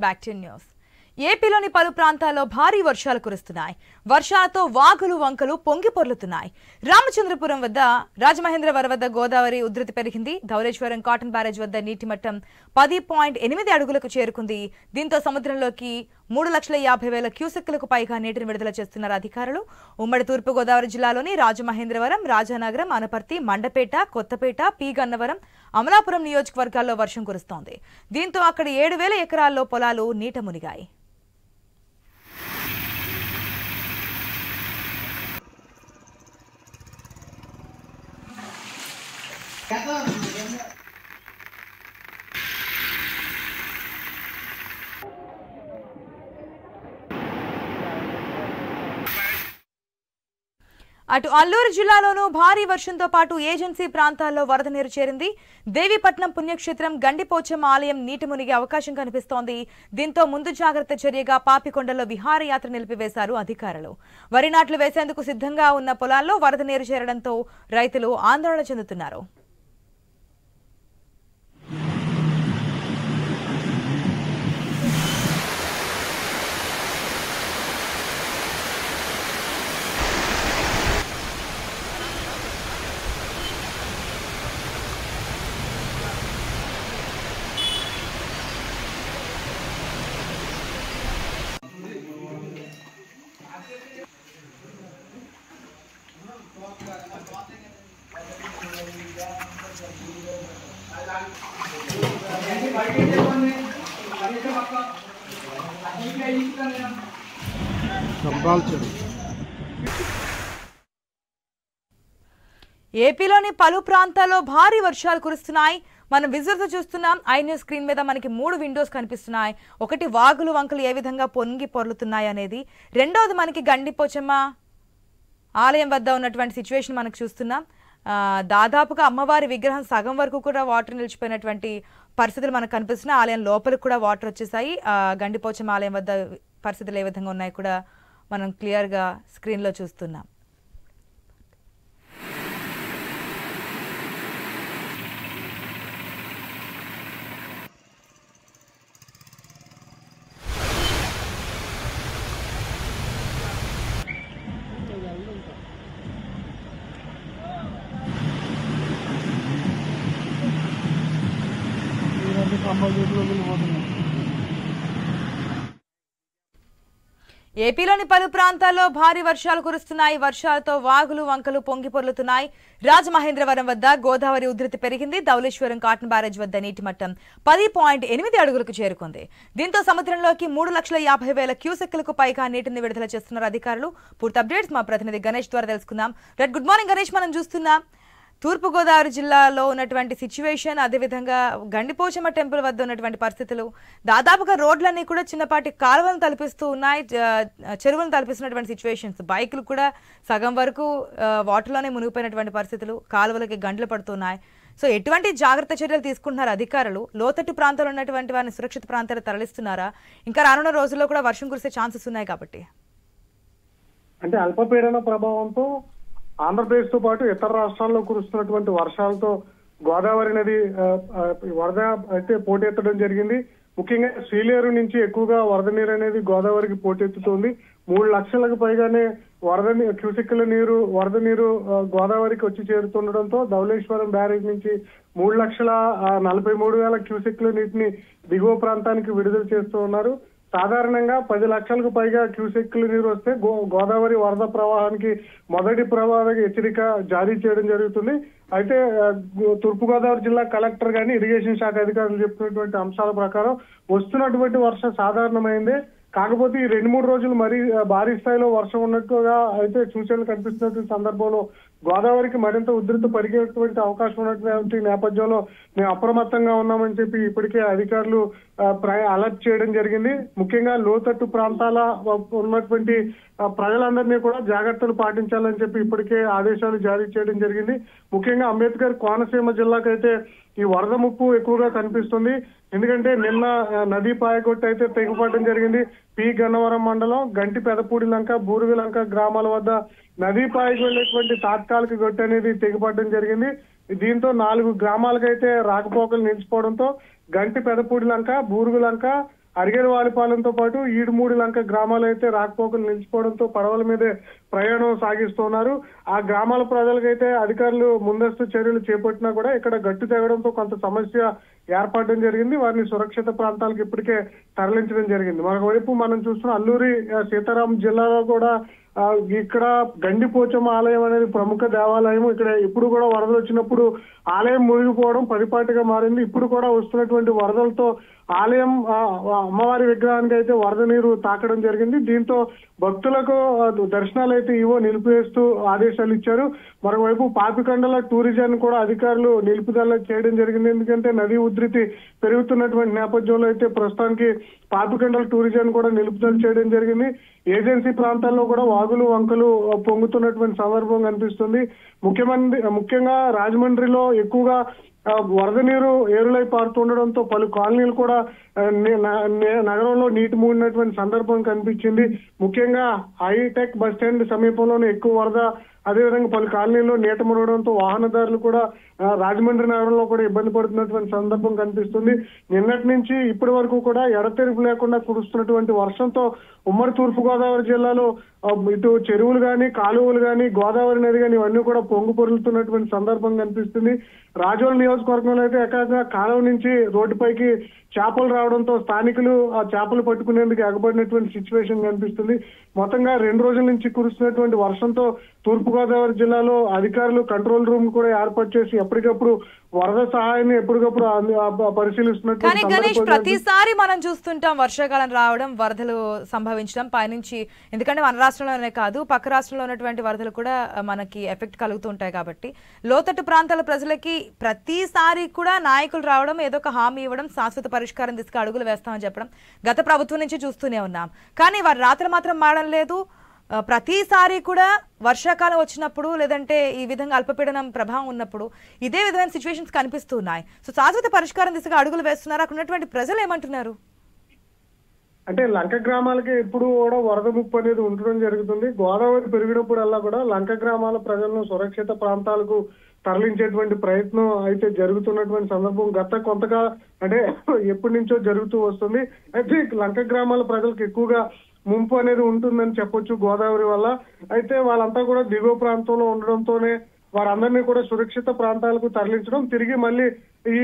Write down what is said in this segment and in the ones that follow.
Back to news. ఏపీలోని పలు ప్రాంతాల్లో భారీ వర్షాలు కురుస్తున్నాయి. వర్షాలతో వాగులు వంకలు పొంగి పొర్లుతున్నాయి. రామచంద్రపురం వద్ద రాజమహేంద్రవరం వద్ద గోదావరి ఉధృతి పెరిగింది. ధవళేశ్వరం కాటన్ బ్యారేజ్ వద్ద నీటి మట్టం 10.8 అడుగులకు చేరుకుంది. దీంతో సముద్రంలోకి 3,50,000 క్యూసెక్కులకు పైగా నీటిని విడుదల చేస్తున్నారు అధికారులు. ఉమ్మడి తూర్పు గోదావరి జిల్లాలోని రాజమహేంద్రవరం, రాజానగరం, అనపర్తి, మండపేట, కొత్తపేట, పి గన్నవరం, అమలాపురం నియోజకవర్గాల్లో వర్షం కురుస్తోంది. దీంతో అక్కడ 7,000 ఎకరాల్లో పొలాలు నీట మునిగాయి. అటు అల్లూరు జిల్లాలోనూ భారీ వర్షంతో పాటు ఏజెన్సీ ప్రాంతాల్లో వరద నీరు చేరింది. దేవీపట్నం పుణ్యక్షేత్రం గండిపోచమ్మ ఆలయం నీటి మునిగే అవకాశం కనిపిస్తోంది. దీంతో ముందు జాగ్రత్త చర్యగా పాపికొండలో విహారయాత్ర నిలిపివేశారు అధికారులు. వరి నాట్లు వేసేందుకు సిద్ధంగా ఉన్న పొలాల్లో వరద నీరు చేరడంతో రైతులు ఆందోళన చెందుతున్నారు. ఏపీలోని పలు ప్రాంతాల్లో భారీ వర్షాలు కురుస్తున్నాయి. మనం విజువల్స్ చూస్తున్నాం. ఐ న్యూస్ స్క్రీన్ మీద మనకి 3 విండోస్ కనిపిస్తున్నాయి. ఒకటి వాగులు వంకలు ఏ విధంగా పొంగి పొర్లుతున్నాయి అనేది, రెండోది మనకి గండిపోచమ్మ ఆలయం వద్ద ఉన్నటువంటి సిచ్యువేషన్ మనకు చూస్తున్నాం. దాదాపుగా అమ్మవారి విగ్రహం సగం వరకు కూడా వాటర్ నిలిచిపోయినటువంటి పరిస్థితులు మనకు కనిపిస్తున్నాయి. ఆలయం లోపలికి కూడా వాటర్ వచ్చేసాయి. గండిపోచమ్మ ఆలయం వద్ద పరిస్థితులు ఏ విధంగా ఉన్నాయి కూడా మనం క్లియర్గా స్క్రీన్లో చూస్తున్నాం. ఏపీలోని పలు ప్రాంతాల్లో భారీ వర్షాలు కురుస్తున్నాయి. వర్షాలతో వాగులు వంకలు పొంగి పొర్లుతున్నాయి. రాజమహేంద్రవరం వద్ద గోదావరి ఉధృతి పెరిగింది. ధవళేశ్వరం కాటన్ బ్యారేజ్ వద్ద నీటి మట్టం 10.8 అడుగులకు చేరుకుంది. దీంతో సముద్రంలోకి 3,50,000 క్యూసెక్కులకు పైగా నీటిని విడుదల చేస్తున్నారు అధికారులు. పూర్తి అప్డేట్స్ మా ప్రతినిధి గణేష్ ద్వారా తెలుసుకుందాం. Good morning Ganesh. మనం చూస్తున్నాం తూర్పుగోదావరి జిల్లాలో ఉన్నటువంటి సిచ్యువేషన్, అదేవిధంగా గండిపోచమ్మ టెంపుల్ వద్ద ఉన్నటువంటి పరిస్థితులు. దాదాపుగా రోడ్లన్నీ కూడా చిన్నపాటి కాలువలను తలపిస్తూ ఉన్నాయి, చెరువులను తలపిస్తున్నటువంటి సిచ్యువేషన్స్. బైకులు కూడా సగం వరకు వాటర్లోనే మునిగిపోయినటువంటి పరిస్థితులు, కాలువలకి గంటలు పడుతున్నాయి. సో ఎటువంటి జాగ్రత్త చర్యలు తీసుకుంటున్నారు అధికారులు? లోతట్టు ప్రాంతాల్లో ఉన్నటువంటి వారిని సురక్షిత ప్రాంతాలు తరలిస్తున్నారా? ఇంకా రానున్న రోజుల్లో కూడా వర్షం కురిసే ఛాన్సెస్ ఉన్నాయి కాబట్టి. అంటే అల్పపీడన ప్రభావంతో ఆంధ్రప్రదేశ్ తో పాటు ఇతర రాష్ట్రాల్లో కురుస్తున్నటువంటి వర్షాలతో గోదావరి నది వరద అయితే పోటెత్తడం జరిగింది. ముఖ్యంగా శ్రీలేరు నుంచి ఎక్కువగా వరద నీరు అనేది గోదావరికి పోటెత్తుతోంది. 3 లక్షలకు పైగానే వరద నీరు గోదావరికి వచ్చి చేరుతుండడంతో ధవళేశ్వరం బ్యారేజ్ నుంచి 3,43,000 క్యూసెక్ల నీటిని దిగువ ప్రాంతానికి విడుదల చేస్తూ ఉన్నారు. సాధారణంగా 10 లక్షలకు పైగా క్యూసెక్ల నీరు వస్తే గోదావరి వరద ప్రవాహానికి మొదటి ప్రమాద హెచ్చరిక జారీ చేయడం జరుగుతుంది. అయితే తూర్పుగోదావరి జిల్లా కలెక్టర్ గాని ఇరిగేషన్ శాఖ అధికారులు చెప్పినటువంటి అంశాల ప్రకారం వస్తున్నటువంటి వర్షం సాధారణమైందే. కాకపోతే ఈ 2-3 రోజులు మరీ భారీ స్థాయిలో వర్షం ఉన్నట్టుగా అయితే సూచనలు కనిపిస్తున్నటువంటి సందర్భంలో గోదావరికి మరింత ఉధృతి పరిగెట్టేటువంటి అవకాశం ఉన్నటువంటి నేపథ్యంలో మేము అప్రమత్తంగా ఉన్నామని చెప్పి ఇప్పటికే అధికారులు అలర్ట్ చేయడం జరిగింది. ముఖ్యంగా లోతట్టు ప్రాంతాల ఉన్నటువంటి ప్రజలందరినీ కూడా జాగ్రత్తలు పాటించాలని చెప్పి ఇప్పటికే ఆదేశాలు జారీ చేయడం జరిగింది. ముఖ్యంగా అంబేద్కర్ కోనసీమ జిల్లాకైతే ఈ వరద ముప్పు ఎక్కువగా కనిపిస్తుంది. ఎందుకంటే నిన్న నదీ పాయగొట్టు అయితే తెగిపడడం జరిగింది. పి గన్నవరం మండలం గంటి పెదపూడి లంక, బూరువి లంక గ్రామాల వద్ద నదీ పాయకు వెళ్ళేటువంటి తాత్కాలిక గొట్టు అనేది తెగిపడడం జరిగింది. దీంతో 4 గ్రామాలకైతే రాకపోకలు నిలిచిపోవడంతో గంటి పెదపూడి లంక, బూరువి లంక, అరిగేరువాలిపాలెంతో పాటు ఈడుమూడి లంక గ్రామాలు అయితే రాకపోకలు నిలిచిపోవడంతో పడవల మీదే ప్రయాణం సాగిస్తున్నారు. ఆ గ్రామాల ప్రజలకైతే అధికారులు ముందస్తు చర్యలు చేపట్టినా కూడా ఇక్కడ గట్టు తెగడంతో కొంత సమస్య ఏర్పడడం జరిగింది. వారిని సురక్షిత ప్రాంతాలకు ఇప్పటికే తరలించడం జరిగింది. మరోవైపు మనం చూస్తున్న అల్లూరి సీతారాం జిల్లాలో కూడా ఇక్కడ గండిపోచమ్మ ఆలయం అనేది ప్రముఖ దేవాలయం. ఇక్కడ ఇప్పుడు కూడా వరదలు వచ్చినప్పుడు ఆలయం మునిగిపోవడం పరిపాటిగా మారింది. ఇప్పుడు కూడా వస్తున్నటువంటి వరదలతో ఆలయం అమ్మవారి విగ్రహానికి అయితే వరద నీరు తాకడం జరిగింది. దీంతో భక్తులకు దర్శనాలు అయితే నిలిపివేస్తూ ఆదేశాలు ఇచ్చారు. మరోవైపు పాపికొండల టూరిజాన్ని కూడా అధికారులు నిలుపుదల చేయడం జరిగింది. ఎందుకంటే నదీ ఉధృతి పెరుగుతున్నటువంటి నేపథ్యంలో అయితే ప్రస్తుతానికి పాపికొండల టూరిజాన్ని కూడా నిలుపుదల చేయడం జరిగింది. ఏజెన్సీ ప్రాంతాల్లో కూడా వాగులు వంకలు పొంగుతున్నటువంటి సందర్భం కనిపిస్తుంది. ముఖ్యంగా రాజమండ్రిలో ఎక్కువగా వరద నీరు ఏరులై పారుతుండడంతో పలు కాలనీలు కూడా నగరంలో నీటి మూడినటువంటి సందర్భం కనిపించింది. ముఖ్యంగా హైటెక్ బస్ స్టాండ్ సమీపంలోనే ఎక్కువ వరద, అదేవిధంగా పలు కాలనీల్లో నీట మునగడంతో వాహనదారులు కూడా రాజమండ్రి నగరంలో కూడా ఇబ్బంది పడుతున్నటువంటి సందర్భం కనిపిస్తుంది. నిన్నటి నుంచి ఇప్పటి వరకు కూడా ఎడతెరిపి లేకుండా కురుస్తున్నటువంటి వర్షంతో ఉమ్మడి తూర్పు గోదావరి జిల్లాలో ఇటు చెరువులు గాని కాలువలు గాని గోదావరి నది గాని ఇవన్నీ కూడా పొంగు పొరులుతున్నటువంటి సందర్భం కనిపిస్తుంది. రాజోల్ నియోజకవర్గంలో అయితే ఏకంగా కాలువ నుంచి రోడ్డుపైకి చేపలు రావడంతో స్థానికులు ఆ చేపలు పట్టుకునేందుకు ఎగబడినటువంటి సిచ్యువేషన్ కనిపిస్తుంది. మొత్తంగా 2 రోజుల నుంచి కురుస్తున్నటువంటి వర్షంతో తూర్పుగోదావరి జిల్లాలో అధికారులు కంట్రోల్ రూమ్ కూడా ఏర్పాటు చేసి ఎప్పటికప్పుడు వరద సహాయాన్ని ఎప్పటికప్పుడు పరిశీలిస్తున్నట్టు. కానీ గణేష్, ప్రతిసారి మనం చూస్తుంటాం వర్షాకాలం రావడం, వరదలు సంభవించడం పైనుంచి. ఎందుకంటే మన రాష్ట్రంలోనే కాదు పక్క రాష్ట్రంలో ఉన్నటువంటి వరదలు కూడా మనకి ఎఫెక్ట్ కలుగుతూ ఉంటాయి. కాబట్టి లోతట్టు ప్రాంతాల ప్రజలకి ప్రతిసారి కూడా నాయకులు రావడం, ఏదో ఒక హామీ ఇవ్వడం, శాశ్వత పరిష్కారం దిశగా అడుగులు వేస్తామని చెప్పడం గత ప్రభుత్వం నుంచి చూస్తూనే ఉన్నాం. కానీ వారి రాత్రి మాత్రం మారడం లేదు. ప్రతిసారి కూడా వర్షాకాలం వచ్చినప్పుడు లేదంటే ఈ విధంగా అల్పపీడనం ప్రభావం ఉన్నప్పుడు ఇదే విధమైన సిచ్యువేషన్స్ కనిపిస్తున్నాయి. సో శాశ్వత పరిష్కారం దిశగా అడుగులు వేస్తున్నారు. అక్కడ ఉన్నటువంటి ప్రజలు ఏమంటున్నారు? అంటే లంక గ్రామాలకి ఎప్పుడు కూడా వరద ముప్పు అనేది ఉండడం జరుగుతుంది. గోదావరి పెరిగినప్పుడల్లా కూడా లంక గ్రామాల ప్రజలను సురక్షిత ప్రాంతాలకు తరలించేటువంటి ప్రయత్నం అయితే జరుగుతున్నటువంటి సందర్భం గత కొంతగా అంటే ఎప్పటి నుంచో జరుగుతూ వస్తుంది. అయితే లంక గ్రామాల ప్రజలకు ఎక్కువగా ముంపు అనేది ఉంటుందని చెప్పొచ్చు గోదావరి వల్ల. అయితే వాళ్ళంతా కూడా దిగువ ప్రాంతంలో ఉండడంతోనే వారందరినీ కూడా సురక్షిత ప్రాంతాలకు తరలించడం, తిరిగి మళ్ళీ ఈ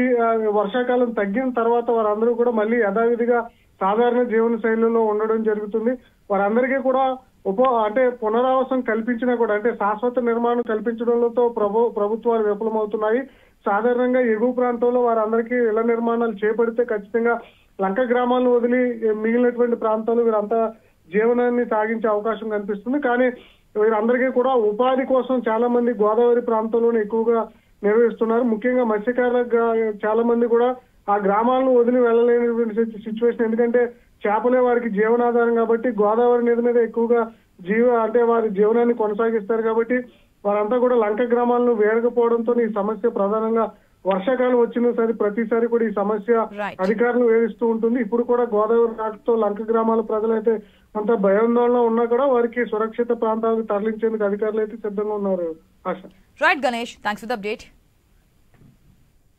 వర్షాకాలం తగ్గిన తర్వాత వారందరూ కూడా మళ్ళీ యథావిధిగా సాధారణ జీవన శైలిలో ఉండడం జరుగుతుంది. వారందరికీ కూడా పునరావాసం కల్పించినా కూడా అంటే శాశ్వత నిర్మాణం కల్పించడంతో ప్రభుత్వాలు విఫలమవుతున్నాయి. సాధారణంగా ఎగువ ప్రాంతంలో వారందరికీ ఇళ్ల నిర్మాణాలు చేపడితే ఖచ్చితంగా లంక గ్రామాలను వదిలి మిగిలినటువంటి ప్రాంతాలు వీరంతా జీవనాన్ని సాగించే అవకాశం కనిపిస్తుంది. కానీ వీరందరికీ కూడా ఉపాధి కోసం చాలా మంది గోదావరి ప్రాంతంలోనే ఎక్కువగా నిర్వహిస్తున్నారు. ముఖ్యంగా మత్స్యకారులకు చాలా మంది కూడా ఆ గ్రామాలను వదిలి వెళ్ళలేనటువంటి సిచ్యువేషన్. ఎందుకంటే చేపలే వారికి జీవనాధారం కాబట్టి గోదావరి నది మీద ఎక్కువగా వారి జీవనాన్ని కొనసాగిస్తారు. కాబట్టి వారంతా కూడా లంక గ్రామాలను వేడకపోవడంతో ఈ సమస్య ప్రధానంగా వర్షాకాలం వచ్చిన ప్రతిసారి కూడా ఈ సమస్య అధికారులు వేధిస్తూ ఉంటుంది. ఇప్పుడు కూడా గోదావరి నాటుతో లంక గ్రామాల ప్రజలైతే అంత భయాందోళన ఉన్నా కూడా వారికి సురక్షిత ప్రాంతాలకు తరలించేందుకు అధికారులు అయితే సిద్ధంగా ఉన్నారు. ఆశ. Right Ganesh, thanks for the update.